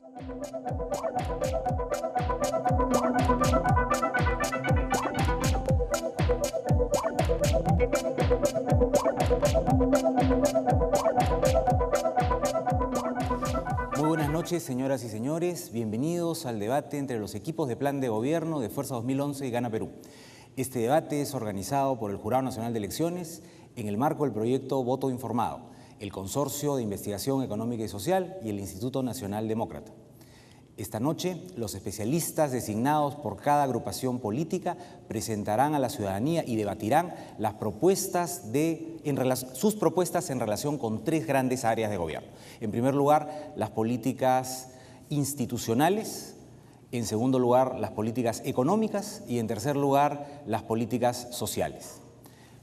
Muy buenas noches, señoras y señores. Bienvenidos al debate entre los equipos de plan de gobierno de Fuerza 2011 y Gana Perú. Este debate es organizado por el Jurado Nacional de Elecciones en el marco del proyecto Voto Informado, el Consorcio de Investigación Económica y Social y el Instituto Nacional Demócrata. Esta noche, los especialistas designados por cada agrupación política presentarán a la ciudadanía y debatirán las sus propuestas en relación con tres grandes áreas de gobierno. En primer lugar, las políticas institucionales; en segundo lugar, las políticas económicas; y en tercer lugar, las políticas sociales.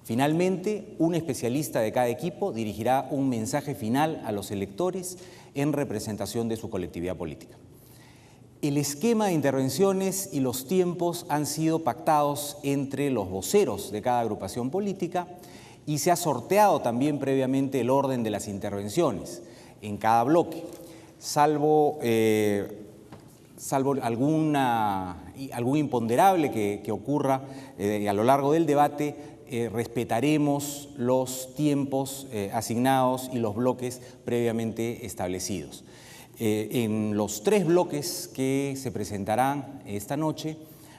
Finalmente, un especialista de cada equipo dirigirá un mensaje final a los electores en representación de su colectividad política. El esquema de intervenciones y los tiempos han sido pactados entre los voceros de cada agrupación política y se ha sorteado también previamente el orden de las intervenciones en cada bloque, salvo algún imponderable que ocurra a lo largo del debate. Respetaremos los tiempos asignados y los bloques previamente establecidos. En los tres bloques que se presentarán esta noche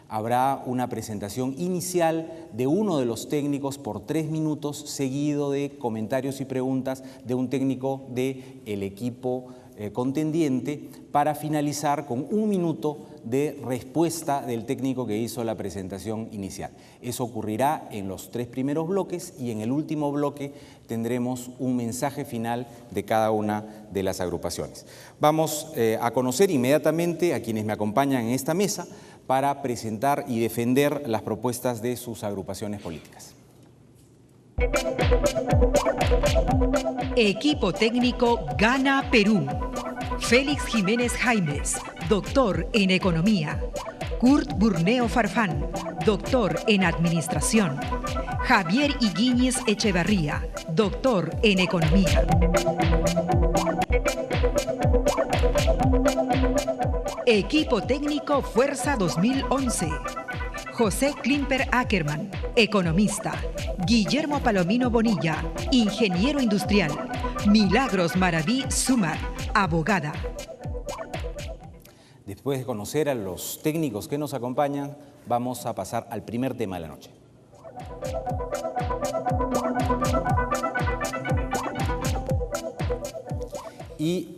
habrá una presentación inicial de uno de los técnicos por 3 minutos, seguido de comentarios y preguntas de un técnico del equipo contendiente, para finalizar con 1 minuto de respuesta del técnico que hizo la presentación inicial. Eso ocurrirá en los 3 primeros bloques y en el último bloque tendremos un mensaje final de cada una de las agrupaciones. Vamos a conocer inmediatamente a quienes me acompañan en esta mesa para presentar y defender las propuestas de sus agrupaciones políticas. Equipo técnico Gana Perú. Félix Jiménez Jaimes, doctor en Economía. Kurt Burneo Farfán, doctor en Administración. Javier Higuíñez Echevarría, doctor en Economía. Equipo técnico Fuerza 2011. José Klimper Ackerman, economista. Guillermo Palomino Bonilla, ingeniero industrial. Milagros Maraví Sumar, abogada. Después de conocer a los técnicos que nos acompañan, vamos a pasar al primer tema de la noche. Y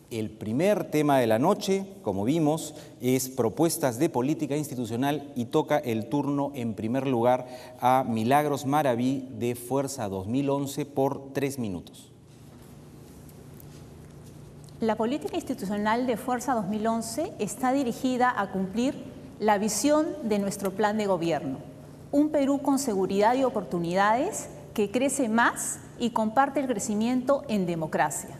el primer tema de la noche, como vimos, es propuestas de política institucional y toca el turno en primer lugar a Milagros Maraví de Fuerza 2011 por 3 minutos. La política institucional de Fuerza 2011 está dirigida a cumplir la visión de nuestro plan de gobierno. Un Perú con seguridad y oportunidades que crece más y comparte el crecimiento en democracia.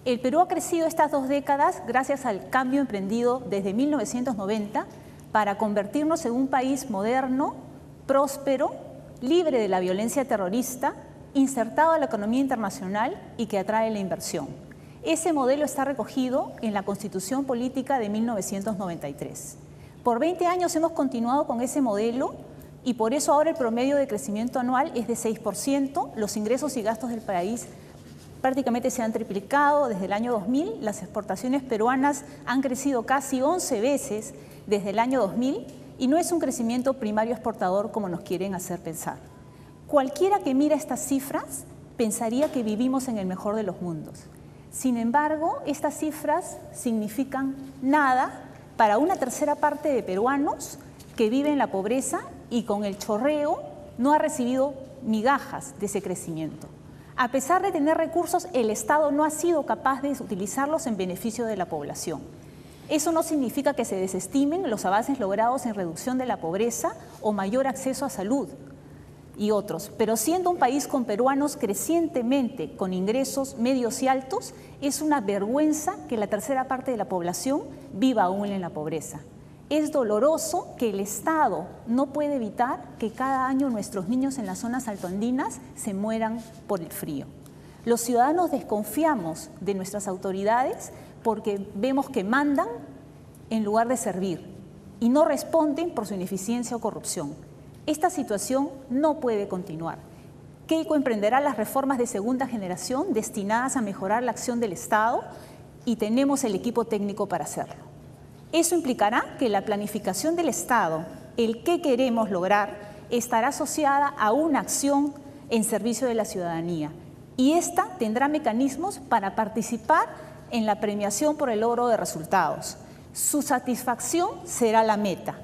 El Perú ha crecido estas 2 décadas gracias al cambio emprendido desde 1990 para convertirnos en un país moderno, próspero, libre de la violencia terrorista, insertado a la economía internacional y que atrae la inversión. Ese modelo está recogido en la Constitución Política de 1993. Por 20 años hemos continuado con ese modelo y por eso ahora el promedio de crecimiento anual es de 6%, los ingresos y gastos del país prácticamente se han triplicado desde el año 2000, las exportaciones peruanas han crecido casi 11 veces desde el año 2000 y no es un crecimiento primario exportador como nos quieren hacer pensar. Cualquiera que mira estas cifras pensaría que vivimos en el mejor de los mundos. Sin embargo, estas cifras significan nada para una tercera parte de peruanos que vive en la pobreza y con el chorreo no ha recibido migajas de ese crecimiento. A pesar de tener recursos, el Estado no ha sido capaz de utilizarlos en beneficio de la población. Eso no significa que se desestimen los avances logrados en reducción de la pobreza o mayor acceso a salud y otros, pero siendo un país con peruanos crecientemente con ingresos medios y altos, es una vergüenza que la tercera parte de la población viva aún en la pobreza. Es doloroso que el Estado no puede evitar que cada año nuestros niños en las zonas altoandinas se mueran por el frío. Los ciudadanos desconfiamos de nuestras autoridades porque vemos que mandan en lugar de servir y no responden por su ineficiencia o corrupción. Esta situación no puede continuar. Keiko emprenderá las reformas de segunda generación destinadas a mejorar la acción del Estado y tenemos el equipo técnico para hacerlo. Eso implicará que la planificación del Estado, el qué queremos lograr, estará asociada a una acción en servicio de la ciudadanía y esta tendrá mecanismos para participar en la premiación por el logro de resultados. Su satisfacción será la meta.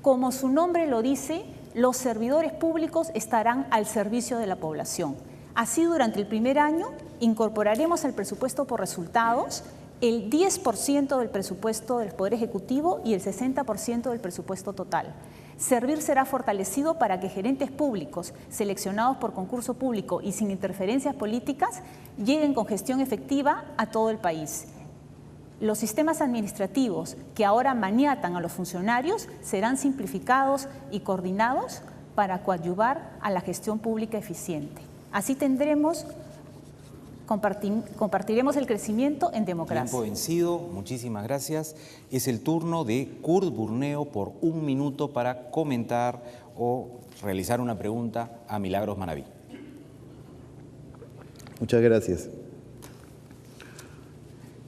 Como su nombre lo dice, los servidores públicos estarán al servicio de la población. Así, durante el primer año, incorporaremos al presupuesto por resultados el 10% del presupuesto del Poder Ejecutivo y el 60% del presupuesto total. Servir será fortalecido para que gerentes públicos seleccionados por concurso público y sin interferencias políticas lleguen con gestión efectiva a todo el país. Los sistemas administrativos que ahora maniatan a los funcionarios serán simplificados y coordinados para coadyuvar a la gestión pública eficiente. Así compartiremos el crecimiento en democracia. Tiempo vencido, muchísimas gracias. Es el turno de Kurt Burneo por 1 minuto para comentar o realizar una pregunta a Milagros Maraví. Muchas gracias.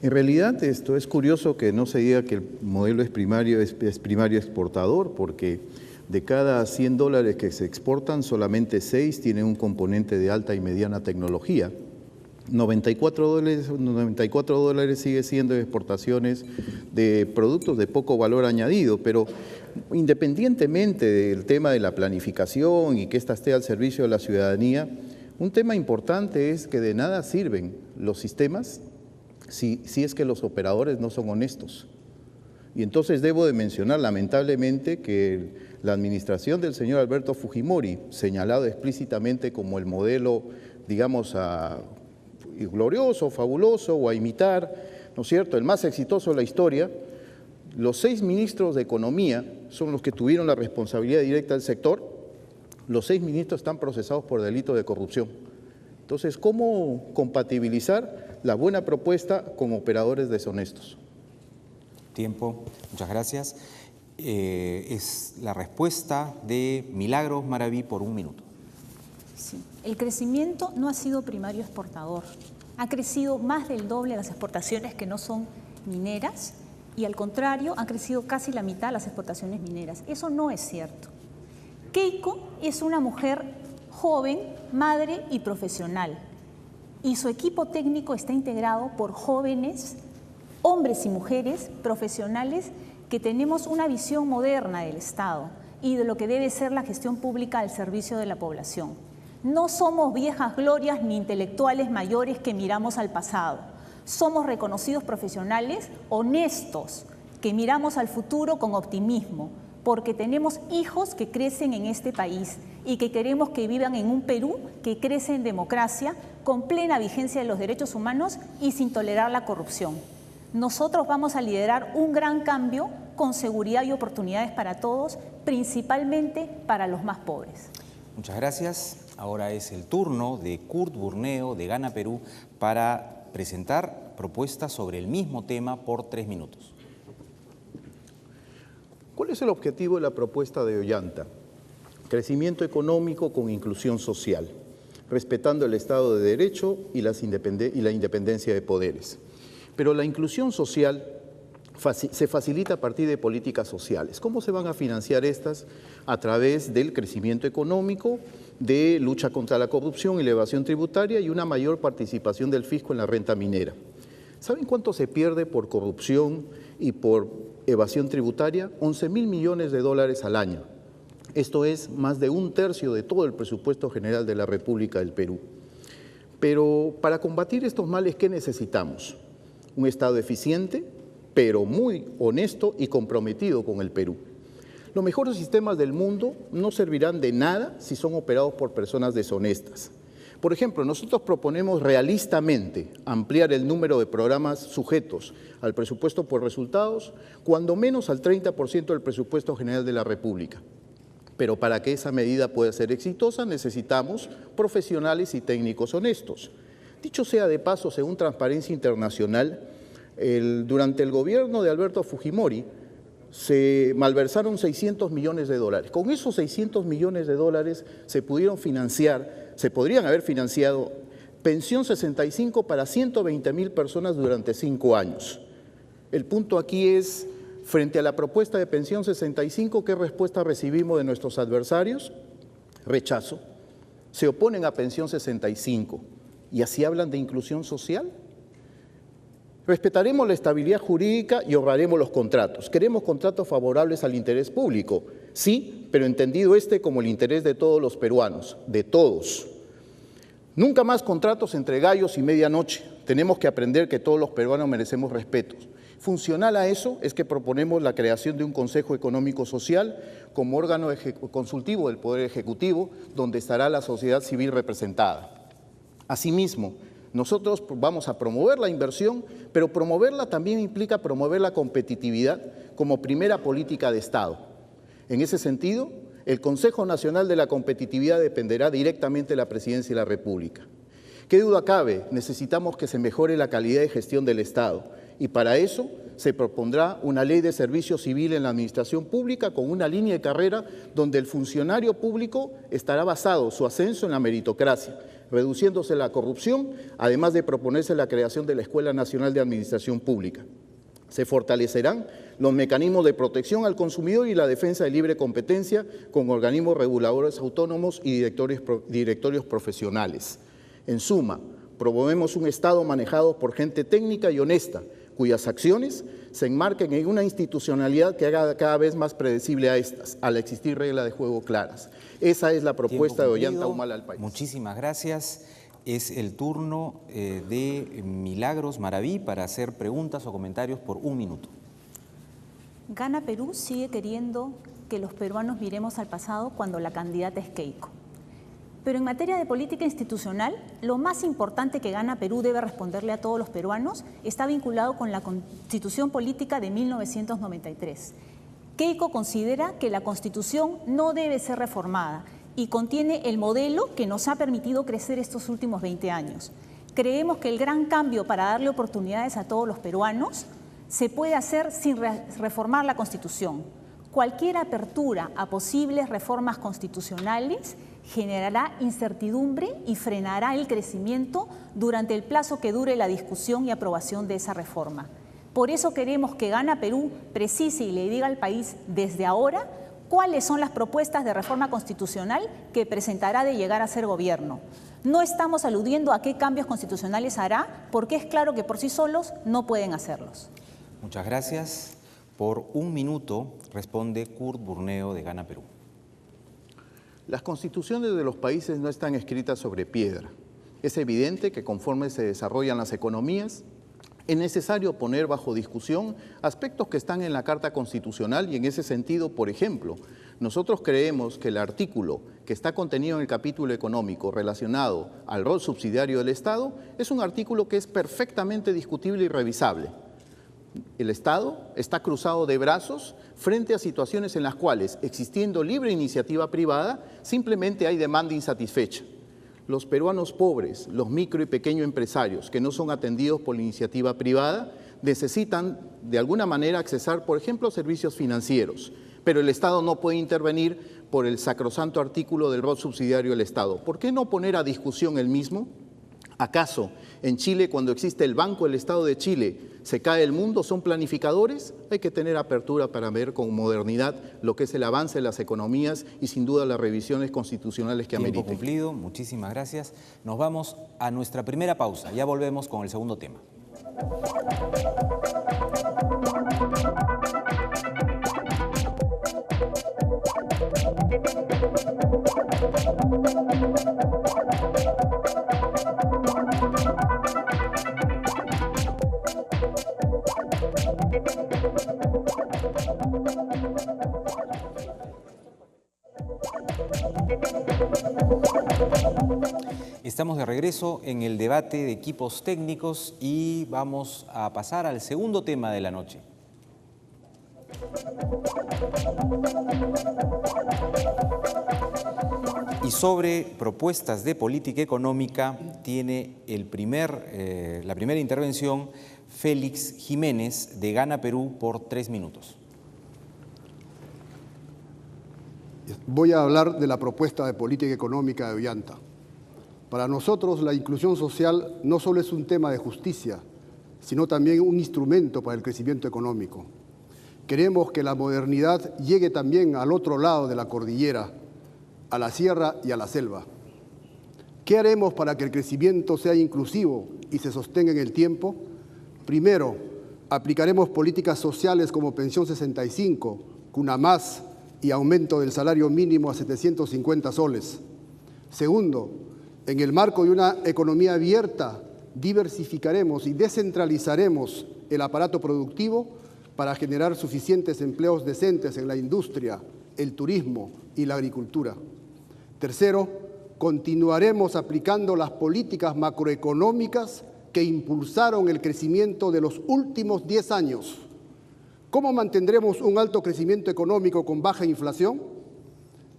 En realidad esto es curioso que no se diga que el modelo es primario exportador, porque de cada $100 que se exportan, solamente 6 tienen un componente de alta y mediana tecnología. 94 dólares sigue siendo exportaciones de productos de poco valor añadido, pero independientemente del tema de la planificación y que ésta esté al servicio de la ciudadanía, un tema importante es que de nada sirven los sistemas si es que los operadores no son honestos. Y entonces debo de mencionar lamentablemente que la administración del señor Alberto Fujimori, señalado explícitamente como el modelo, digamos, glorioso, fabuloso o a imitar, ¿no es cierto?, el más exitoso de la historia, los 6 ministros de Economía son los que tuvieron la responsabilidad directa del sector. Los 6 ministros están procesados por delito de corrupción. Entonces, ¿cómo compatibilizar la buena propuesta con operadores deshonestos? Tiempo, muchas gracias. Es la respuesta de Milagros Maraví por 1 minuto. Sí. El crecimiento no ha sido primario exportador. Ha crecido más del doble las exportaciones que no son mineras y al contrario han crecido casi la mitad las exportaciones mineras. Eso no es cierto. Keiko es una mujer joven, madre y profesional y su equipo técnico está integrado por jóvenes, hombres y mujeres profesionales que tenemos una visión moderna del Estado y de lo que debe ser la gestión pública al servicio de la población. No somos viejas glorias ni intelectuales mayores que miramos al pasado. Somos reconocidos profesionales honestos que miramos al futuro con optimismo, porque tenemos hijos que crecen en este país y que queremos que vivan en un Perú que crece en democracia, con plena vigencia de los derechos humanos y sin tolerar la corrupción. Nosotros vamos a liderar un gran cambio con seguridad y oportunidades para todos, principalmente para los más pobres. Muchas gracias. Ahora es el turno de Kurt Burneo de Gana Perú para presentar propuestas sobre el mismo tema por 3 minutos. ¿Cuál es el objetivo de la propuesta de Ollanta? Crecimiento económico con inclusión social, respetando el Estado de Derecho y la independencia de poderes. Pero la inclusión social se facilita a partir de políticas sociales. ¿Cómo se van a financiar estas? A través del crecimiento económico, de lucha contra la corrupción y la evasión tributaria y una mayor participación del fisco en la renta minera. ¿Saben cuánto se pierde por corrupción y por evasión tributaria? 11.000 millones de dólares al año. Esto es más de 1/3 de todo el presupuesto general de la República del Perú. Pero para combatir estos males, ¿qué necesitamos? Un Estado eficiente, pero muy honesto y comprometido con el Perú. Los mejores sistemas del mundo no servirán de nada si son operados por personas deshonestas. Por ejemplo, nosotros proponemos realistamente ampliar el número de programas sujetos al presupuesto por resultados, cuando menos al 30% del presupuesto general de la República. Pero para que esa medida pueda ser exitosa necesitamos profesionales y técnicos honestos. Dicho sea de paso, según Transparencia Internacional, Durante el gobierno de Alberto Fujimori se malversaron 600 millones de dólares. Con esos 600 millones de dólares se podrían haber financiado pensión 65 para 120.000 personas durante 5 años. El punto aquí es, frente a la propuesta de pensión 65, ¿qué respuesta recibimos de nuestros adversarios? Rechazo. Se oponen a pensión 65 y así hablan de inclusión social. Respetaremos la estabilidad jurídica y honraremos los contratos. Queremos contratos favorables al interés público, sí, pero entendido como el interés de todos los peruanos, de todos. Nunca más contratos entre gallos y medianoche. Tenemos que aprender que todos los peruanos merecemos respeto. Funcional a eso es que proponemos la creación de un Consejo Económico Social como órgano consultivo del Poder Ejecutivo, donde estará la sociedad civil representada. Asimismo, nosotros vamos a promover la inversión, pero promoverla también implica promover la competitividad como primera política de Estado. En ese sentido, el Consejo Nacional de la Competitividad dependerá directamente de la Presidencia de la República. ¿Qué duda cabe? Necesitamos que se mejore la calidad de gestión del Estado y para eso se propondrá una ley de servicio civil en la administración pública con una línea de carrera donde el funcionario público estará basado su ascenso en la meritocracia, reduciéndose la corrupción, además de proponerse la creación de la Escuela Nacional de Administración Pública. Se fortalecerán los mecanismos de protección al consumidor y la defensa de libre competencia con organismos reguladores autónomos y directorios profesionales. En suma, promovemos un Estado manejado por gente técnica y honesta, cuyas acciones se enmarquen en una institucionalidad que haga cada vez más predecible a estas, al existir reglas de juego claras. Esa es la propuesta de Ollanta Humala al país. Muchísimas gracias. Es el turno de Milagros Maraví para hacer preguntas o comentarios por 1 minuto. Gana Perú sigue queriendo que los peruanos miremos al pasado cuando la candidata es Keiko. Pero en materia de política institucional, lo más importante que Gana Perú debe responderle a todos los peruanos está vinculado con la Constitución Política de 1993. Keiko considera que la Constitución no debe ser reformada y contiene el modelo que nos ha permitido crecer estos últimos 20 años. Creemos que el gran cambio para darle oportunidades a todos los peruanos se puede hacer sin reformar la Constitución. Cualquier apertura a posibles reformas constitucionales generará incertidumbre y frenará el crecimiento durante el plazo que dure la discusión y aprobación de esa reforma. Por eso queremos que Gana Perú precise y le diga al país desde ahora cuáles son las propuestas de reforma constitucional que presentará de llegar a ser gobierno. No estamos aludiendo a qué cambios constitucionales hará, porque es claro que por sí solos no pueden hacerlos. Muchas gracias. Por 1 minuto responde Kurt Burneo de Gana Perú. Las constituciones de los países no están escritas sobre piedra. Es evidente que conforme se desarrollan las economías, es necesario poner bajo discusión aspectos que están en la Carta Constitucional y en ese sentido, por ejemplo, nosotros creemos que el artículo que está contenido en el capítulo económico relacionado al rol subsidiario del Estado es un artículo que es perfectamente discutible y revisable. El Estado está cruzado de brazos frente a situaciones en las cuales, existiendo libre iniciativa privada, simplemente hay demanda insatisfecha. Los peruanos pobres, los micro y pequeños empresarios que no son atendidos por la iniciativa privada, necesitan de alguna manera accesar, por ejemplo, servicios financieros, pero el Estado no puede intervenir por el sacrosanto artículo del rol subsidiario del Estado. ¿Por qué no poner a discusión el mismo? ¿Acaso en Chile, cuando existe el Banco del Estado de Chile, se cae el mundo? ¿Son planificadores? Hay que tener apertura para ver con modernidad lo que es el avance de las economías y sin duda las revisiones constitucionales que ameriten. Tiempo cumplido, muchísimas gracias. Nos vamos a nuestra primera pausa, ya volvemos con el segundo tema. Estamos de regreso en el debate de equipos técnicos y vamos a pasar al segundo tema de la noche. Y sobre propuestas de política económica tiene la primera intervención Félix Jiménez, de Gana Perú, por 3 minutos. Voy a hablar de la propuesta de política económica de Ollanta. Para nosotros, la inclusión social no solo es un tema de justicia, sino también un instrumento para el crecimiento económico. Queremos que la modernidad llegue también al otro lado de la cordillera, a la sierra y a la selva. ¿Qué haremos para que el crecimiento sea inclusivo y se sostenga en el tiempo? Primero, aplicaremos políticas sociales como Pensión 65, Cuna Más y aumento del salario mínimo a 750 soles. Segundo, en el marco de una economía abierta, diversificaremos y descentralizaremos el aparato productivo para generar suficientes empleos decentes en la industria, el turismo y la agricultura. Tercero, continuaremos aplicando las políticas macroeconómicas que impulsaron el crecimiento de los últimos 10 años. ¿Cómo mantendremos un alto crecimiento económico con baja inflación?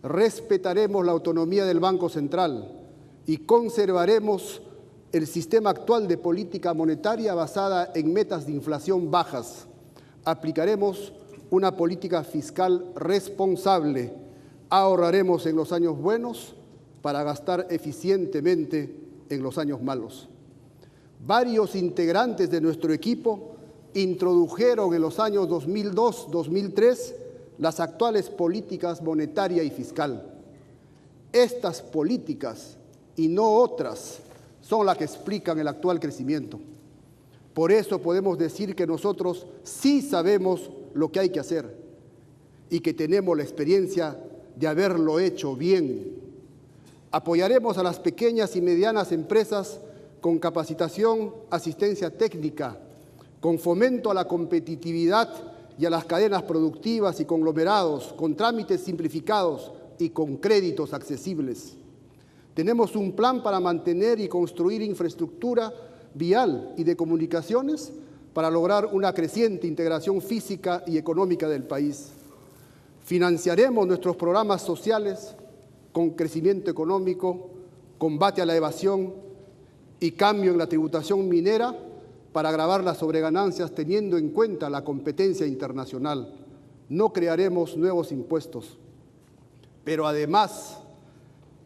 Respetaremos la autonomía del Banco Central y conservaremos el sistema actual de política monetaria basada en metas de inflación bajas. Aplicaremos una política fiscal responsable. Ahorraremos en los años buenos para gastar eficientemente en los años malos. Varios integrantes de nuestro equipo introdujeron en los años 2002-2003 las actuales políticas monetaria y fiscal. Estas políticas y no otras son las que explican el actual crecimiento. Por eso podemos decir que nosotros sí sabemos lo que hay que hacer y que tenemos la experiencia de haberlo hecho bien. Apoyaremos a las pequeñas y medianas empresas con capacitación, asistencia técnica, con fomento a la competitividad y a las cadenas productivas y conglomerados, con trámites simplificados y con créditos accesibles. Tenemos un plan para mantener y construir infraestructura vial y de comunicaciones para lograr una creciente integración física y económica del país. Financiaremos nuestros programas sociales con crecimiento económico, combate a la evasión y cambio en la tributación minera para agravar las sobreganancias teniendo en cuenta la competencia internacional. No crearemos nuevos impuestos, pero además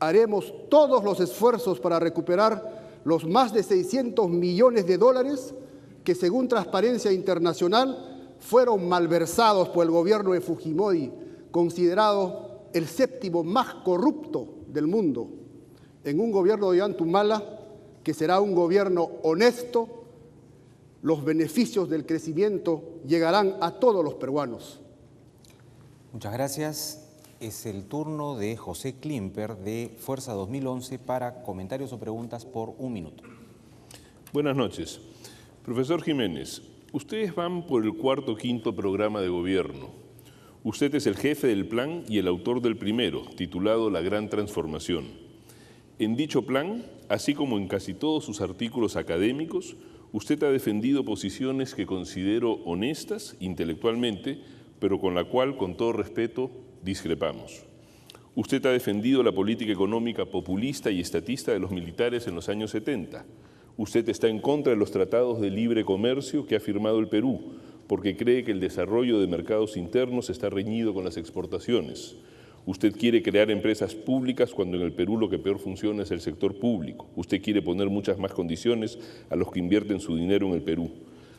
haremos todos los esfuerzos para recuperar los más de 600 millones de dólares que, según Transparencia Internacional, fueron malversados por el gobierno de Fujimori, considerado el 7º más corrupto del mundo, en un gobierno de Ollanta Humala que será un gobierno honesto. Los beneficios del crecimiento llegarán a todos los peruanos. Muchas gracias. Es el turno de José Klimper, de Fuerza 2011, para comentarios o preguntas por 1 minuto. Buenas noches. Profesor Jiménez, ustedes van por el 4º o 5º programa de gobierno. Usted es el jefe del plan y el autor del primero, titulado La Gran Transformación. En dicho plan, así como en casi todos sus artículos académicos, usted ha defendido posiciones que considero honestas intelectualmente, pero con la cual, con todo respeto, discrepamos. Usted ha defendido la política económica populista y estatista de los militares en los años 70. Usted está en contra de los tratados de libre comercio que ha firmado el Perú, porque cree que el desarrollo de mercados internos está reñido con las exportaciones. Usted quiere crear empresas públicas cuando en el Perú lo que peor funciona es el sector público. Usted quiere poner muchas más condiciones a los que invierten su dinero en el Perú.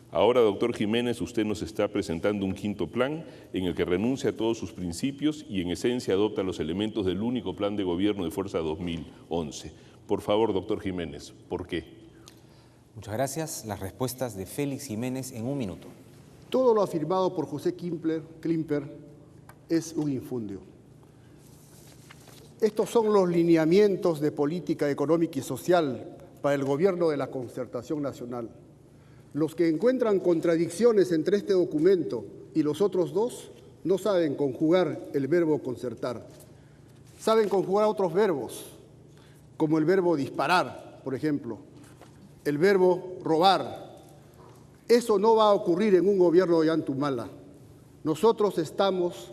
Ahora, doctor Jiménez, usted nos está presentando un 5º plan en el que renuncia a todos sus principios y en esencia adopta los elementos del único plan de gobierno de Fuerza 2011. Por favor, doctor Jiménez, ¿por qué? Muchas gracias. Las respuestas de Félix Jiménez en 1 minuto. Todo lo afirmado por José Klimper es un infundio. Estos son los lineamientos de política económica y social para el gobierno de la concertación nacional. Los que encuentran contradicciones entre este documento y los otros dos no saben conjugar el verbo concertar. Saben conjugar otros verbos, como el verbo disparar, por ejemplo, el verbo robar. Eso no va a ocurrir en un gobierno de Ollanta Humala. Nosotros estamos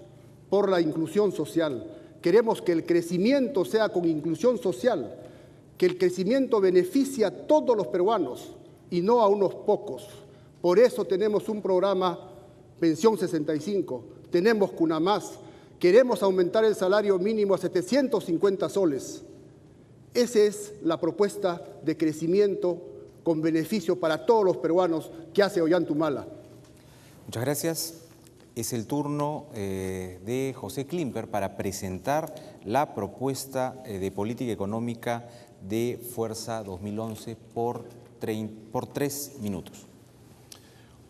por la inclusión social. Queremos que el crecimiento sea con inclusión social, que el crecimiento beneficie a todos los peruanos y no a unos pocos. Por eso tenemos un programa Pensión 65, tenemos CUNAMás, queremos aumentar el salario mínimo a 750 soles. Esa es la propuesta de crecimiento con beneficio para todos los peruanos que hace Ollantumala. Muchas gracias. Es el turno de José Klimper para presentar la propuesta de política económica de Fuerza 2011 por 3 minutos.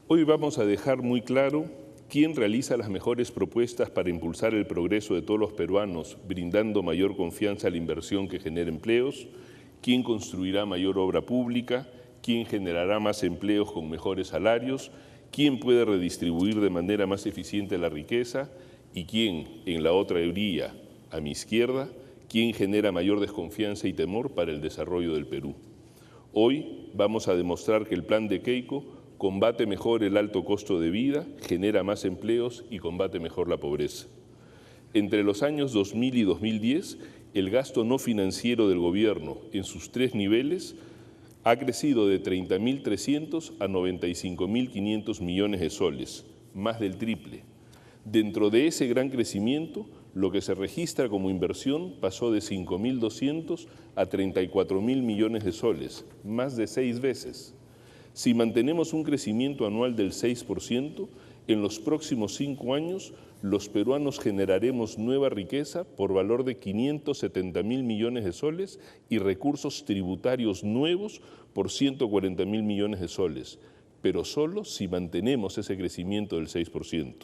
Hoy vamos a dejar muy claro quién realiza las mejores propuestas para impulsar el progreso de todos los peruanos, brindando mayor confianza a la inversión que genera empleos, quién construirá mayor obra pública, quién generará más empleos con mejores salarios, quién puede redistribuir de manera más eficiente la riqueza y quién, en la otra orilla, a mi izquierda, quién genera mayor desconfianza y temor para el desarrollo del Perú. Hoy vamos a demostrar que el plan de Keiko combate mejor el alto costo de vida, genera más empleos y combate mejor la pobreza. Entre los años 2000 y 2010, el gasto no financiero del gobierno en sus 3 niveles ha crecido de 30.300 a 95.500 millones de soles, más del triple. Dentro de ese gran crecimiento, lo que se registra como inversión pasó de 5.200 a 34.000 millones de soles, más de 6 veces. Si mantenemos un crecimiento anual del 6%, en los próximos 5 años los peruanos generaremos nueva riqueza por valor de 570.000 millones de soles y recursos tributarios nuevos por 140.000 millones de soles, pero solo si mantenemos ese crecimiento del 6%.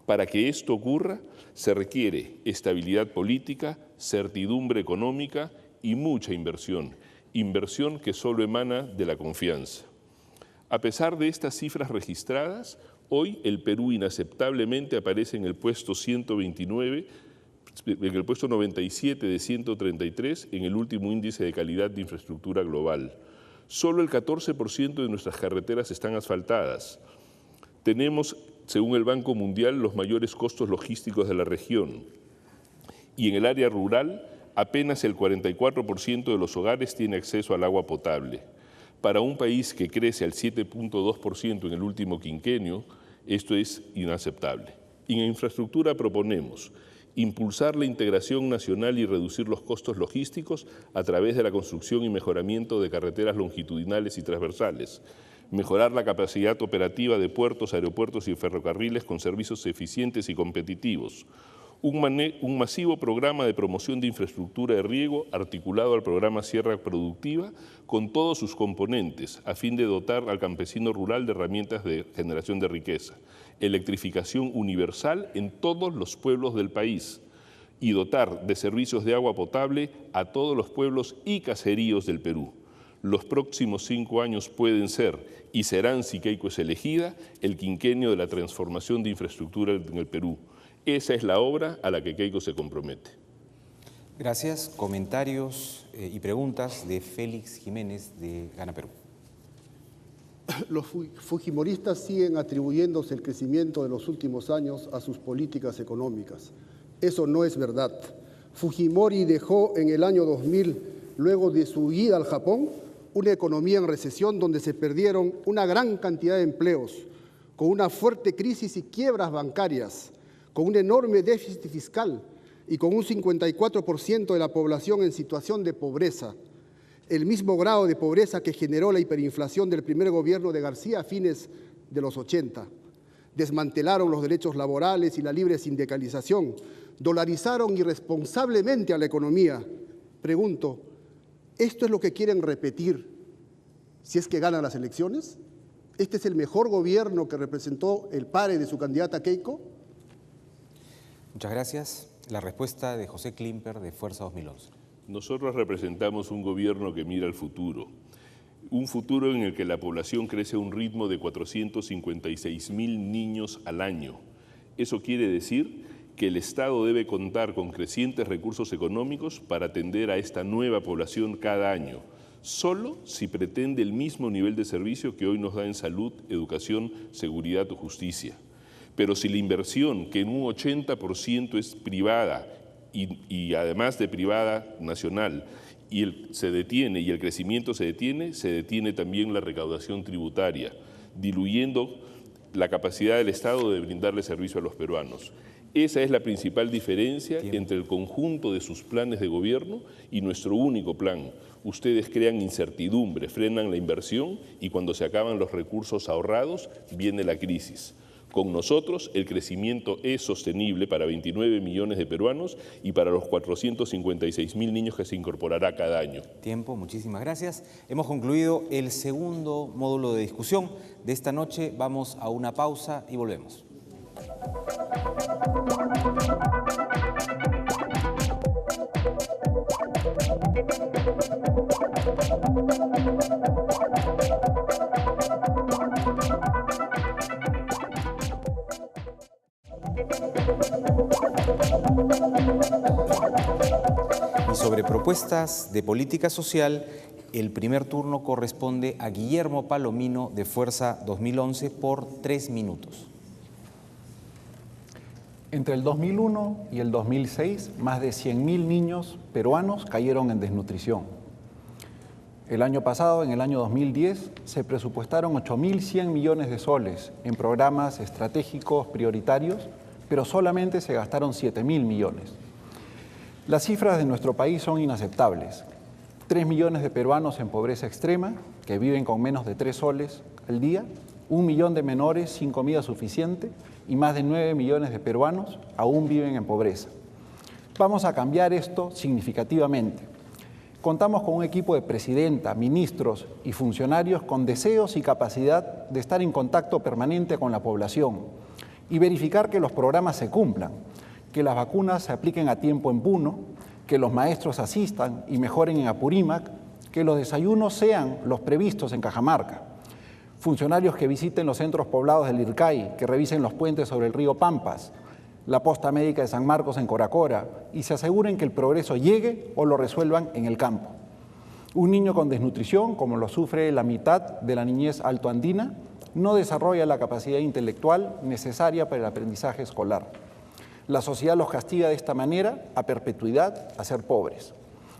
Para que esto ocurra, se requiere estabilidad política, certidumbre económica y mucha inversión, inversión que solo emana de la confianza. A pesar de estas cifras registradas, hoy el Perú inaceptablemente aparece en el puesto 129, en el puesto 97 de 133 en el último índice de calidad de infraestructura global. Solo el 14% de nuestras carreteras están asfaltadas. Tenemos, según el Banco Mundial, los mayores costos logísticos de la región. Y en el área rural, apenas el 44% de los hogares tiene acceso al agua potable. Para un país que crece al 7.2% en el último quinquenio, esto es inaceptable. En infraestructura proponemos impulsar la integración nacional y reducir los costos logísticos a través de la construcción y mejoramiento de carreteras longitudinales y transversales, mejorar la capacidad operativa de puertos, aeropuertos y ferrocarriles con servicios eficientes y competitivos, un masivo programa de promoción de infraestructura de riego articulado al programa Sierra Productiva con todos sus componentes a fin de dotar al campesino rural de herramientas de generación de riqueza, electrificación universal en todos los pueblos del país y dotar de servicios de agua potable a todos los pueblos y caseríos del Perú. Los próximos 5 años pueden ser y serán, si Keiko es elegida, el quinquenio de la transformación de infraestructura en el Perú. Esa es la obra a la que Keiko se compromete. Gracias. Comentarios y preguntas de Félix Jiménez de Gana Perú. Los fujimoristas siguen atribuyéndose el crecimiento de los últimos años a sus políticas económicas. Eso no es verdad. Fujimori dejó en el año 2000, luego de su huida al Japón, una economía en recesión donde se perdieron una gran cantidad de empleos, con una fuerte crisis y quiebras bancarias, con un enorme déficit fiscal y con un 54% de la población en situación de pobreza, el mismo grado de pobreza que generó la hiperinflación del primer gobierno de García a fines de los 80. Desmantelaron los derechos laborales y la libre sindicalización, dolarizaron irresponsablemente a la economía. Pregunto, ¿esto es lo que quieren repetir si es que ganan las elecciones? ¿Este es el mejor gobierno que representó el padre de su candidata Keiko? Muchas gracias. La respuesta de José Klimper de Fuerza 2011. Nosotros representamos un gobierno que mira al futuro, un futuro en el que la población crece a un ritmo de 456.000 niños al año. Eso quiere decir que el Estado debe contar con crecientes recursos económicos para atender a esta nueva población cada año, solo si pretende el mismo nivel de servicio que hoy nos da en salud, educación, seguridad o justicia. Pero si la inversión, que en un 80% es privada y además de privada nacional, se detiene y el crecimiento se detiene también la recaudación tributaria. diluyendo la capacidad del Estado de brindarle servicio a los peruanos. Esa es la principal diferencia entre el conjunto de sus planes de gobierno y nuestro único plan. Ustedes crean incertidumbre, frenan la inversión y cuando se acaban los recursos ahorrados, viene la crisis. Con nosotros, el crecimiento es sostenible para 29 millones de peruanos y para los 456.000 niños que se incorporará cada año. Tiempo, muchísimas gracias. Hemos concluido el segundo módulo de discusión de esta noche. Vamos a una pausa y volvemos. Y sobre propuestas de política social, el primer turno corresponde a Guillermo Palomino de Fuerza 2011 por 3 minutos. Entre el 2001 y el 2006, más de 100.000 niños peruanos cayeron en desnutrición. El año pasado, en el año 2010, se presupuestaron 8.100 millones de soles en programas estratégicos prioritarios, pero solamente se gastaron 7.000 millones. Las cifras de nuestro país son inaceptables. 3 millones de peruanos en pobreza extrema, que viven con menos de 3 soles al día, 1 millón de menores sin comida suficiente y más de 9 millones de peruanos aún viven en pobreza. Vamos a cambiar esto significativamente. Contamos con un equipo de presidenta, ministros y funcionarios con deseos y capacidad de estar en contacto permanente con la población y verificar que los programas se cumplan, que las vacunas se apliquen a tiempo en Puno, que los maestros asistan y mejoren en Apurímac, que los desayunos sean los previstos en Cajamarca. Funcionarios que visiten los centros poblados del IRCAI, que revisen los puentes sobre el río Pampas, la posta médica de San Marcos en Coracora y se aseguren que el progreso llegue o lo resuelvan en el campo. Un niño con desnutrición, como lo sufre la mitad de la niñez altoandina, no desarrolla la capacidad intelectual necesaria para el aprendizaje escolar. La sociedad los castiga de esta manera a perpetuidad a ser pobres.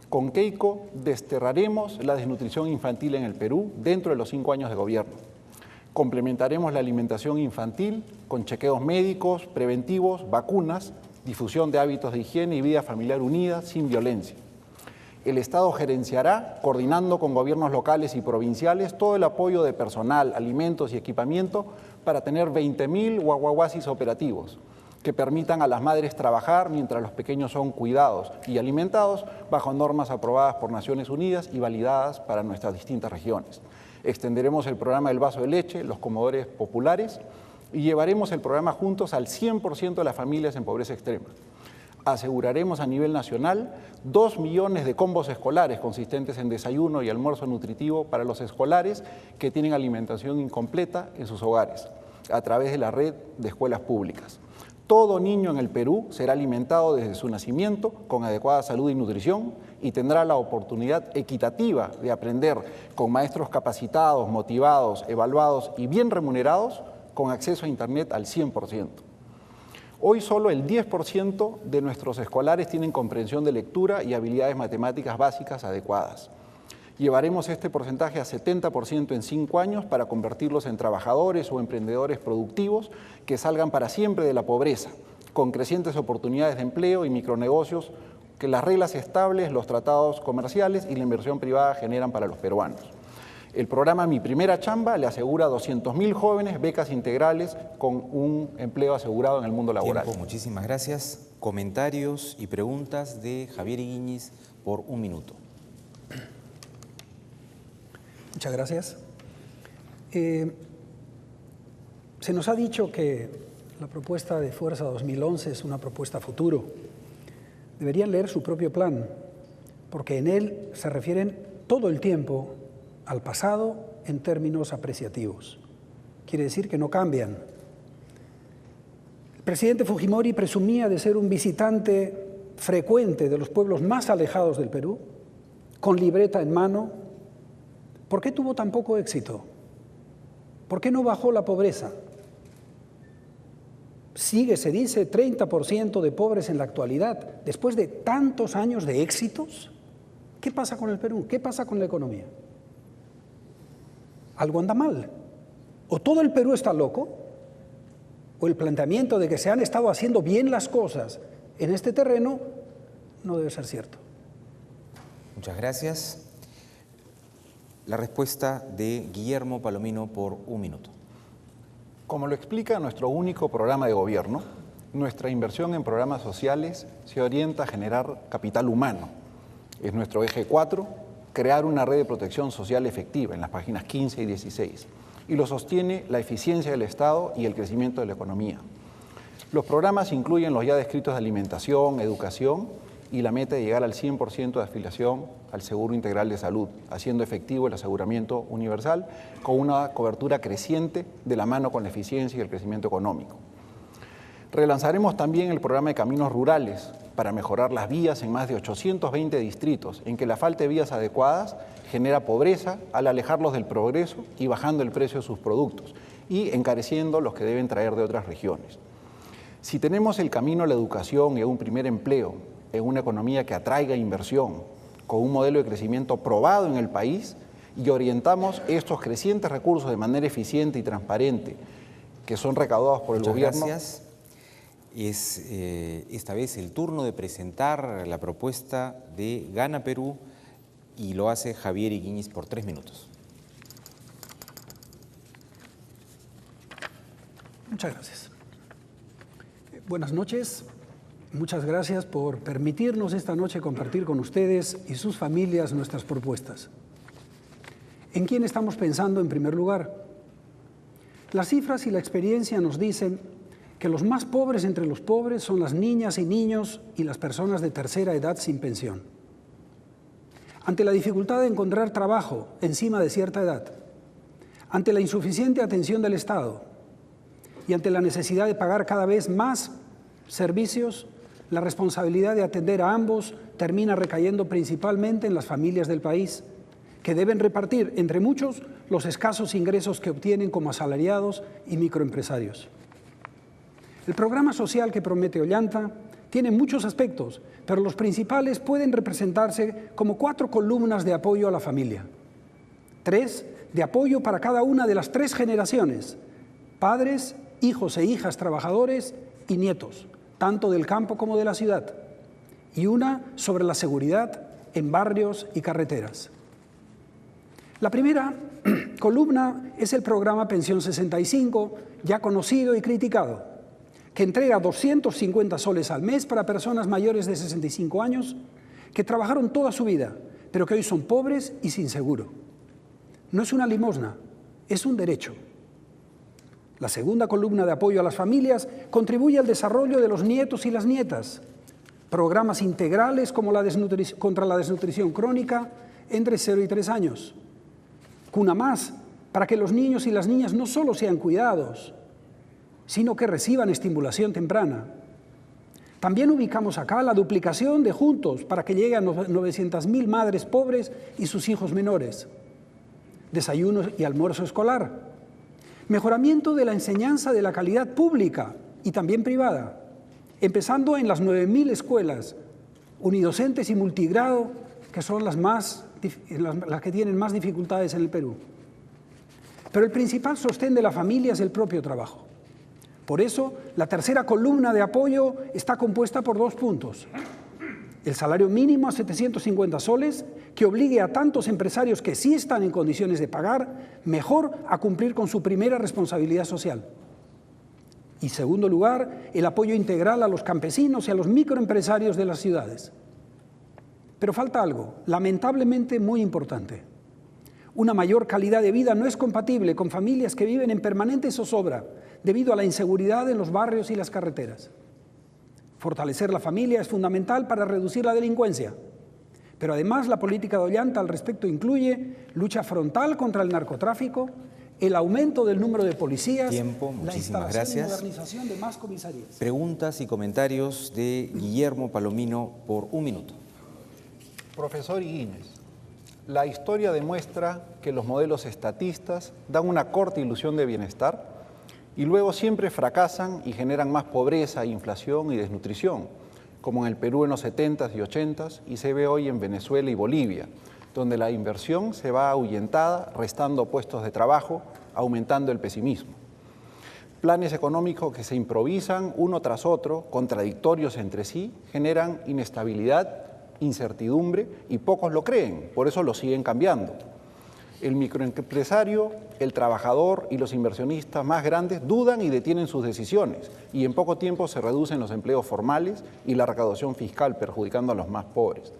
Con Keiko desterraremos la desnutrición infantil en el Perú dentro de los 5 años de gobierno. Complementaremos la alimentación infantil con chequeos médicos, preventivos, vacunas, difusión de hábitos de higiene y vida familiar unida sin violencia. El Estado gerenciará, coordinando con gobiernos locales y provinciales, todo el apoyo de personal, alimentos y equipamiento para tener 20.000 guaguaguasis operativos que permitan a las madres trabajar mientras los pequeños son cuidados y alimentados bajo normas aprobadas por Naciones Unidas y validadas para nuestras distintas regiones. Extenderemos el programa del vaso de leche, los comedores populares y llevaremos el programa juntos al 100% de las familias en pobreza extrema. Aseguraremos a nivel nacional 2 millones de combos escolares consistentes en desayuno y almuerzo nutritivo para los escolares que tienen alimentación incompleta en sus hogares, a través de la red de escuelas públicas. Todo niño en el Perú será alimentado desde su nacimiento con adecuada salud y nutrición y tendrá la oportunidad equitativa de aprender con maestros capacitados, motivados, evaluados y bien remunerados con acceso a Internet al 100%. Hoy solo el 10% de nuestros escolares tienen comprensión de lectura y habilidades matemáticas básicas adecuadas. Llevaremos este porcentaje a 70% en 5 años para convertirlos en trabajadores o emprendedores productivos que salgan para siempre de la pobreza, con crecientes oportunidades de empleo y micronegocios que las reglas estables, los tratados comerciales y la inversión privada generan para los peruanos. El programa Mi Primera Chamba le asegura a 200.000 jóvenes becas integrales con un empleo asegurado en el mundo laboral. Tiempo, muchísimas gracias. Comentarios y preguntas de Javier Higuiñiz por 1 minuto. Muchas gracias. Se nos ha dicho que la propuesta de Fuerza 2011 es una propuesta futuro. Deberían leer su propio plan, porque en él se refieren todo el tiempo al pasado en términos apreciativos. Quiere decir que no cambian. El presidente Fujimori presumía de ser un visitante frecuente de los pueblos más alejados del Perú, con libreta en mano. ¿Por qué tuvo tan poco éxito? ¿Por qué no bajó la pobreza? Sigue, se dice, 30% de pobres en la actualidad. Después de tantos años de éxitos, ¿qué pasa con el Perú? ¿Qué pasa con la economía? Algo anda mal. O todo el Perú está loco, o el planteamiento de que se han estado haciendo bien las cosas en este terreno no debe ser cierto. Muchas gracias. La respuesta de Guillermo Palomino por 1 minuto. Como lo explica nuestro único programa de gobierno, nuestra inversión en programas sociales se orienta a generar capital humano. Es nuestro eje 4, crear una red de protección social efectiva en las páginas 15 y 16. Y lo sostiene la eficiencia del Estado y el crecimiento de la economía. Los programas incluyen los ya descritos de alimentación, educación y la meta de llegar al 100% de afiliación al Seguro Integral de Salud, haciendo efectivo el aseguramiento universal con una cobertura creciente de la mano con la eficiencia y el crecimiento económico. Relanzaremos también el programa de caminos rurales para mejorar las vías en más de 820 distritos, en que la falta de vías adecuadas genera pobreza al alejarlos del progreso y bajando el precio de sus productos y encareciendo los que deben traer de otras regiones. Si tenemos el camino a la educación y a un primer empleo en una economía que atraiga inversión, con un modelo de crecimiento probado en el país y orientamos estos crecientes recursos de manera eficiente y transparente que son recaudados por el gobierno. Gracias. Es esta vez el turno de presentar la propuesta de Gana Perú y lo hace Javier Higuíñez por 3 minutos. Muchas gracias. Buenas noches. Muchas gracias por permitirnos esta noche compartir con ustedes y sus familias nuestras propuestas. ¿En quién estamos pensando en primer lugar? Las cifras y la experiencia nos dicen que los más pobres entre los pobres son las niñas y niños y las personas de tercera edad sin pensión. Ante la dificultad de encontrar trabajo encima de cierta edad, ante la insuficiente atención del Estado y ante la necesidad de pagar cada vez más servicios, la responsabilidad de atender a ambos termina recayendo principalmente en las familias del país, que deben repartir entre muchos los escasos ingresos que obtienen como asalariados y microempresarios. El programa social que promete Ollanta tiene muchos aspectos, pero los principales pueden representarse como 4 columnas de apoyo a la familia. 3 de apoyo para cada una de las 3 generaciones, padres, hijos e hijas trabajadores y nietos, tanto del campo como de la ciudad. Y una sobre la seguridad en barrios y carreteras. La primera columna es el programa Pensión 65, ya conocido y criticado, que entrega 250 soles al mes para personas mayores de 65 años que trabajaron toda su vida, pero que hoy son pobres y sin seguro. No es una limosna, es un derecho. La segunda columna de apoyo a las familias contribuye al desarrollo de los nietos y las nietas, programas integrales como contra la desnutrición crónica entre 0 y 3 años. Cuna Más, para que los niños y las niñas no solo sean cuidados, sino que reciban estimulación temprana. También ubicamos acá la duplicación de Juntos para que llegue a 900.000 madres pobres y sus hijos menores. Desayuno y almuerzo escolar. Mejoramiento de la enseñanza de la calidad pública y también privada, empezando en las 9.000 escuelas unidocentes y multigrado, que son las que tienen más dificultades en el Perú. Pero el principal sostén de la familia es el propio trabajo. Por eso, la tercera columna de apoyo está compuesta por 2 puntos. El salario mínimo a 750 soles, que obligue a tantos empresarios que sí están en condiciones de pagar, mejor a cumplir con su primera responsabilidad social. Y, segundo lugar, el apoyo integral a los campesinos y a los microempresarios de las ciudades. Pero falta algo, lamentablemente muy importante. Una mayor calidad de vida no es compatible con familias que viven en permanente zozobra debido a la inseguridad en los barrios y las carreteras. Fortalecer la familia es fundamental para reducir la delincuencia, pero además la política de Ollanta al respecto incluye lucha frontal contra el narcotráfico, el aumento del número de policías, la instalación y modernización de más comisarías. Preguntas y comentarios de Guillermo Palomino por 1 minuto. Profesor Higuíñez, la historia demuestra que los modelos estatistas dan una corta ilusión de bienestar y luego siempre fracasan y generan más pobreza, inflación y desnutrición, como en el Perú en los 70s y 80s y se ve hoy en Venezuela y Bolivia, donde la inversión se va ahuyentada, restando puestos de trabajo, aumentando el pesimismo. Planes económicos que se improvisan uno tras otro, contradictorios entre sí, generan inestabilidad, incertidumbre y pocos lo creen, por eso lo siguen cambiando. El microempresario, el trabajador y los inversionistas más grandes dudan y detienen sus decisiones y en poco tiempo se reducen los empleos formales y la recaudación fiscal, perjudicando a los más pobres.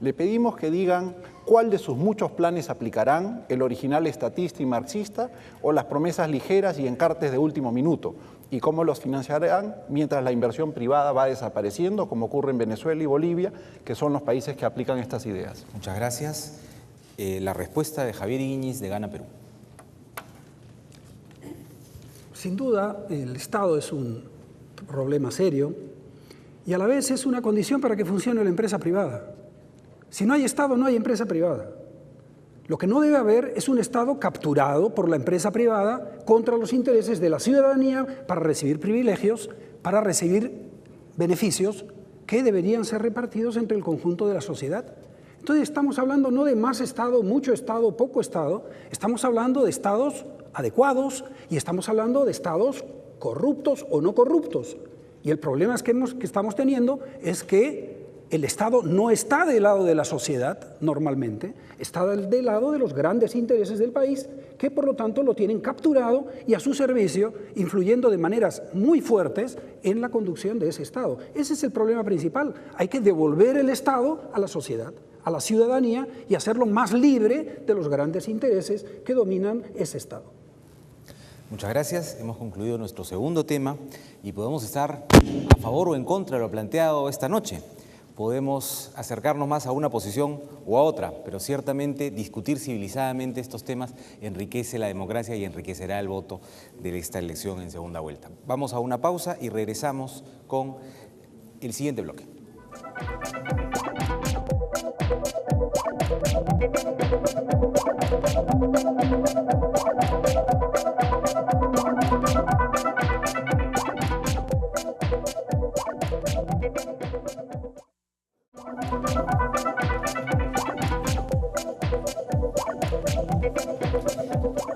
Le pedimos que digan cuál de sus muchos planes aplicarán, el original estatista y marxista o las promesas ligeras y encartes de último minuto, y cómo los financiarán mientras la inversión privada va desapareciendo, como ocurre en Venezuela y Bolivia, que son los países que aplican estas ideas. Muchas gracias. La respuesta de Javier Iñiz, de Gana Perú. Sin duda, el Estado es un problema serio y a la vez es una condición para que funcione la empresa privada. Si no hay Estado, no hay empresa privada. Lo que no debe haber es un Estado capturado por la empresa privada contra los intereses de la ciudadanía para recibir privilegios, para recibir beneficios que deberían ser repartidos entre el conjunto de la sociedad. Entonces estamos hablando no de más Estado, mucho Estado, poco Estado, estamos hablando de Estados adecuados y estamos hablando de Estados corruptos o no corruptos. Y el problema que estamos teniendo es que el Estado no está del lado de la sociedad normalmente, está del lado de los grandes intereses del país, que por lo tanto lo tienen capturado y a su servicio, influyendo de maneras muy fuertes en la conducción de ese Estado. Ese es el problema principal. Hay que devolver el Estado a la sociedad, a la ciudadanía y hacerlo más libre de los grandes intereses que dominan ese Estado. Muchas gracias. Hemos concluido nuestro segundo tema y podemos estar a favor o en contra de lo planteado esta noche. Podemos acercarnos más a una posición o a otra, pero ciertamente discutir civilizadamente estos temas enriquece la democracia y enriquecerá el voto de esta elección en segunda vuelta. Vamos a una pausa y regresamos con el siguiente bloque.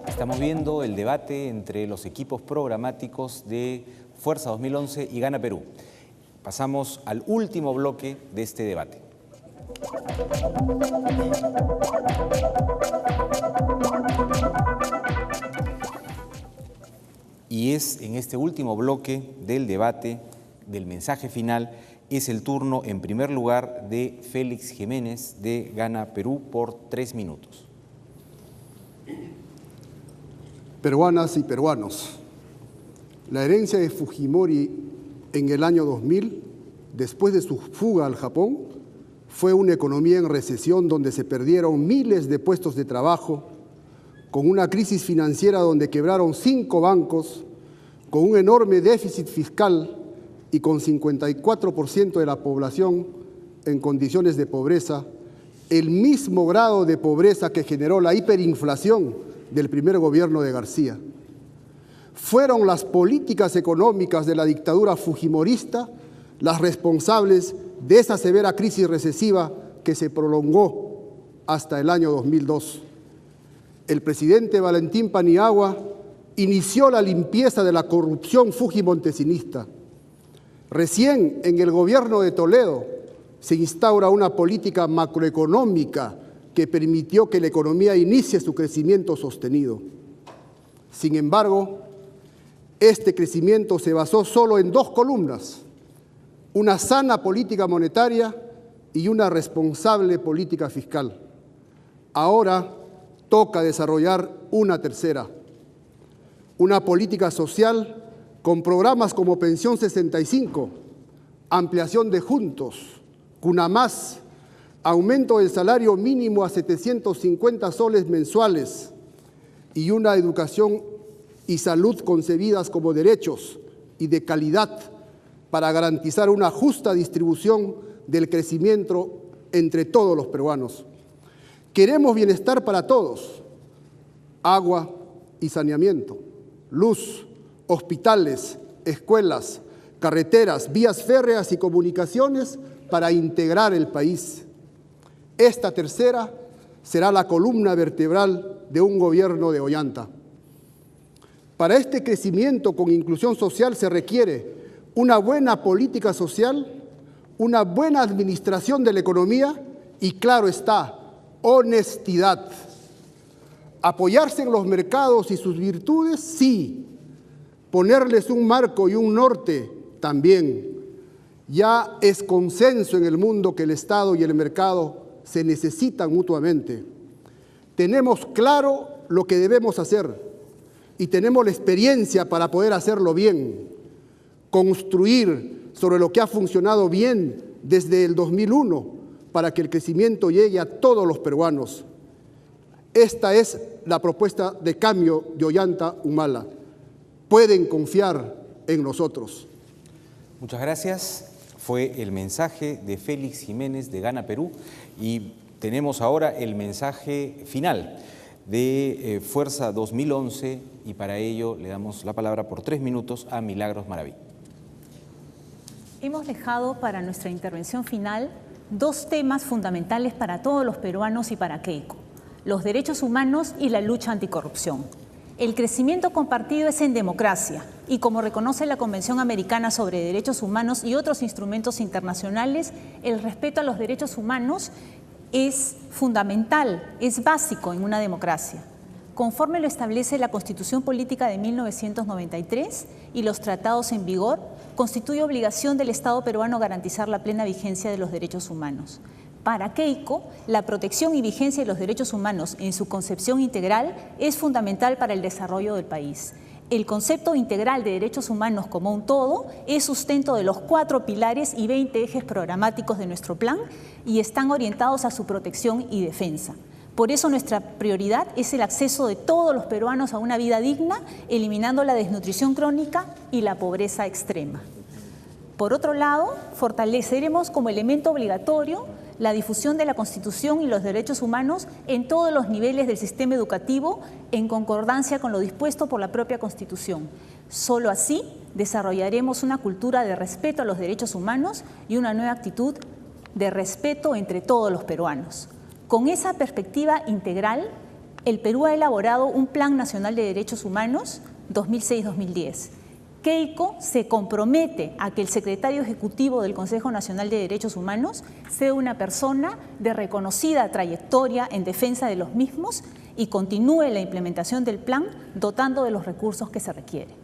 Estamos viendo el debate entre los equipos programáticos de Fuerza 2011 y Gana Perú. Pasamos al último bloque de este debate. Y es en este último bloque del debate, del mensaje final, es el turno en primer lugar de Félix Jiménez de Gana Perú por 3 minutos. Peruanas y peruanos, la herencia de Fujimori en el año 2000, después de su fuga al Japón, fue una economía en recesión donde se perdieron miles de puestos de trabajo, con una crisis financiera donde quebraron 5 bancos, con un enorme déficit fiscal y con 54% de la población en condiciones de pobreza, el mismo grado de pobreza que generó la hiperinflación del primer gobierno de García. Fueron las políticas económicas de la dictadura fujimorista las responsables de esa severa crisis recesiva que se prolongó hasta el año 2002. El presidente Valentín Paniagua inició la limpieza de la corrupción fujimontesinista. Recién en el gobierno de Toledo se instaura una política macroeconómica que permitió que la economía inicie su crecimiento sostenido. Sin embargo, este crecimiento se basó solo en 2 columnas, una sana política monetaria y una responsable política fiscal. Ahora toca desarrollar una tercera, una política social con programas como Pensión 65, ampliación de Juntos, Cunamás, aumento del salario mínimo a 750 soles mensuales y una educación y salud concebidas como derechos y de calidad para garantizar una justa distribución del crecimiento entre todos los peruanos. Queremos bienestar para todos, agua y saneamiento, luz, hospitales, escuelas, carreteras, vías férreas y comunicaciones para integrar el país. Esta tercera será la columna vertebral de un gobierno de Ollanta. Para este crecimiento con inclusión social se requiere una buena política social, una buena administración de la economía y, claro está, honestidad. Apoyarse en los mercados y sus virtudes, sí. Ponerles un marco y un norte, también. Ya es consenso en el mundo que el Estado y el mercado se necesitan mutuamente. Tenemos claro lo que debemos hacer y tenemos la experiencia para poder hacerlo bien. Construir sobre lo que ha funcionado bien desde el 2001 para que el crecimiento llegue a todos los peruanos. Esta es la propuesta de cambio de Ollanta Humala. Pueden confiar en nosotros. Muchas gracias. Fue el mensaje de Félix Jiménez de Gana Perú y tenemos ahora el mensaje final de Fuerza 2011 y para ello le damos la palabra por 3 minutos a Milagros Maraví. Hemos dejado para nuestra intervención final 2 temas fundamentales para todos los peruanos y para Keiko: los derechos humanos y la lucha anticorrupción. El crecimiento compartido es en democracia y, como reconoce la Convención Americana sobre Derechos Humanos y otros instrumentos internacionales, el respeto a los derechos humanos es fundamental, es básico en una democracia. Conforme lo establece la Constitución Política de 1993 y los tratados en vigor, constituye obligación del Estado peruano garantizar la plena vigencia de los derechos humanos. Para Keiko, la protección y vigencia de los derechos humanos en su concepción integral es fundamental para el desarrollo del país. El concepto integral de derechos humanos como un todo es sustento de los 4 pilares y 20 ejes programáticos de nuestro plan y están orientados a su protección y defensa. Por eso nuestra prioridad es el acceso de todos los peruanos a una vida digna, eliminando la desnutrición crónica y la pobreza extrema. Por otro lado, fortaleceremos como elemento obligatorio la difusión de la Constitución y los derechos humanos en todos los niveles del sistema educativo en concordancia con lo dispuesto por la propia Constitución. Solo así desarrollaremos una cultura de respeto a los derechos humanos y una nueva actitud de respeto entre todos los peruanos. Con esa perspectiva integral, el Perú ha elaborado un Plan Nacional de Derechos Humanos 2006-2010. Keiko se compromete a que el secretario ejecutivo del Consejo Nacional de Derechos Humanos sea una persona de reconocida trayectoria en defensa de los mismos y continúe la implementación del plan dotando de los recursos que se requieren.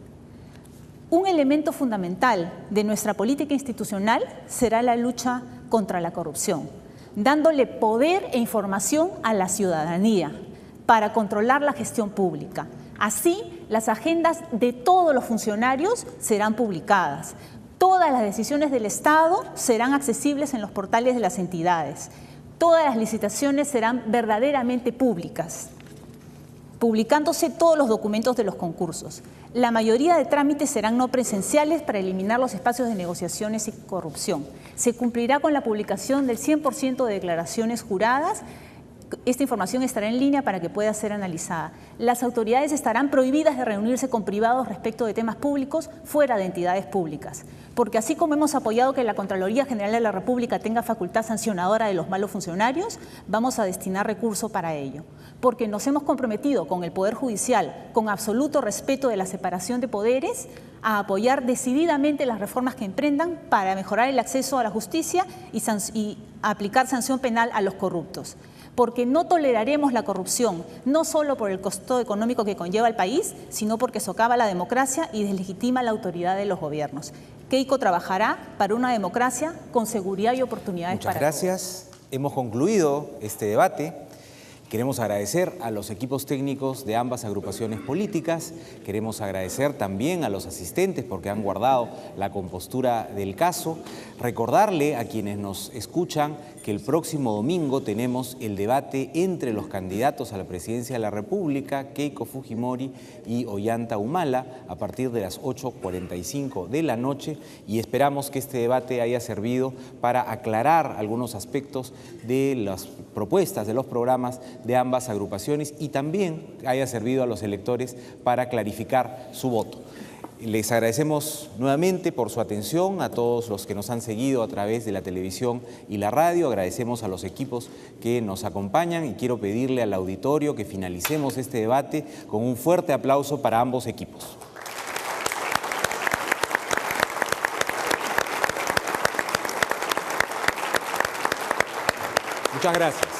Un elemento fundamental de nuestra política institucional será la lucha contra la corrupción, dándole poder e información a la ciudadanía para controlar la gestión pública. Así, las agendas de todos los funcionarios serán publicadas. Todas las decisiones del Estado serán accesibles en los portales de las entidades. Todas las licitaciones serán verdaderamente públicas, publicándose todos los documentos de los concursos. La mayoría de trámites serán no presenciales para eliminar los espacios de negociaciones y corrupción. Se cumplirá con la publicación del 100% de declaraciones juradas. Esta información estará en línea para que pueda ser analizada. Las autoridades estarán prohibidas de reunirse con privados respecto de temas públicos fuera de entidades públicas, porque así como hemos apoyado que la Contraloría General de la República tenga facultad sancionadora de los malos funcionarios, vamos a destinar recursos para ello, porque nos hemos comprometido con el Poder Judicial, con absoluto respeto de la separación de poderes, a apoyar decididamente las reformas que emprendan para mejorar el acceso a la justicia y aplicar sanción penal a los corruptos. Porque no toleraremos la corrupción, no solo por el costo económico que conlleva el país, sino porque socava la democracia y deslegitima la autoridad de los gobiernos. Keiko trabajará para una democracia con seguridad y oportunidades para todos. Muchas gracias. Hemos concluido este debate. Queremos agradecer a los equipos técnicos de ambas agrupaciones políticas. Queremos agradecer también a los asistentes porque han guardado la compostura del caso. Recordarle a quienes nos escuchan que el próximo domingo tenemos el debate entre los candidatos a la presidencia de la República, Keiko Fujimori y Ollanta Humala, a partir de las 8:45 de la noche, y esperamos que este debate haya servido para aclarar algunos aspectos de las propuestas, de los programas de ambas agrupaciones y también haya servido a los electores para clarificar su voto. Les agradecemos nuevamente por su atención a todos los que nos han seguido a través de la televisión y la radio. Agradecemos a los equipos que nos acompañan y quiero pedirle al auditorio que finalicemos este debate con un fuerte aplauso para ambos equipos. Muchas gracias.